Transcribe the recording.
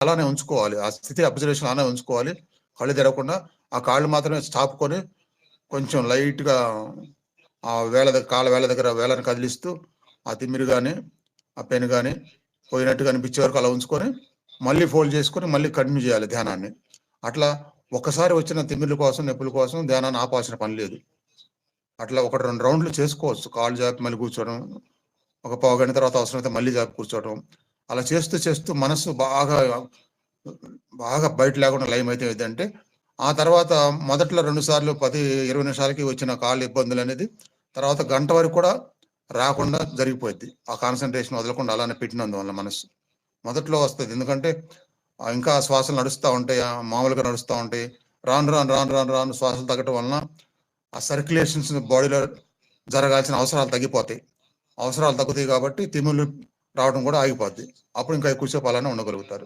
అలానే ఉంచుకోవాలి. ఆ స్థితి అబ్జర్వేషన్ అలానే ఉంచుకోవాలి. కళ్ళు తెరవకుండా ఆ కాళ్ళు మాత్రమే చాపుకొని కొంచెం లైట్‌గా కాళ్ళ వేళ్ళ దగ్గర వేళ్ళని కదిలిస్తూ ఆ తిమ్మిరి గాని, ఆ పెన్ గాని పోయినట్టుగా అనిపించే వరకు అలా ఉంచుకొని, మళ్ళీ ఫోల్డ్ చేసుకొని మళ్ళీ కంటిన్యూ చేయాలి ధ్యానాన్ని. అట్లా ఒక్కసారి వచ్చిన తిమ్మిర్ల కోసం, నొప్పుల కోసం ధ్యానాన్ని ఆపాల్సిన పని లేదు. అట్లా 1, 2 రౌండ్‌లు చేసుకోవచ్చు. కాళ్ళు జాపి మళ్ళీ కూర్చోవడం. ఒక పావుగంట తర్వాత అవసరమైతే మళ్ళీ జాపి కూర్చోవడం. అలా చేస్తూ, చేస్తూ మనస్సు బాగా బయట లేకుండా లయమైతే ఏదంటే, ఆ తర్వాత మొదట్లో 2 సార్లు 10, 20 నిమిషాలకి వచ్చిన కాళ్ళు ఇబ్బందులనేది తర్వాత గంట వరకు కూడా రాకుండా జరిగిపోద్ది. ఆ కాన్సంట్రేషన్ వదలకుండా అలానే పెట్టినందువల్ల మనస్సు. మొదట్లో వస్తది. ఎందుకంటే ఇంకా శ్వాసలు నడుస్తా ఉంటాయి. మామూలుగా నడుస్తా ఉంటాయి. రాను, రాను, రాను, రాను, రాను శ్వాసలు తగ్గటం వలన ఆ సర్క్యులేషన్స్ బాడీలో జరగాల్సిన అవసరాలు తగ్గిపోతాయి. అవసరాలు తగ్గుతాయి కాబట్టి తిమ్మిర్లు రావడం కూడా ఆగిపోద్ది. అప్పుడు ఇంకా ఎక్కువ సేపు అలానే ఉండగలుగుతారు.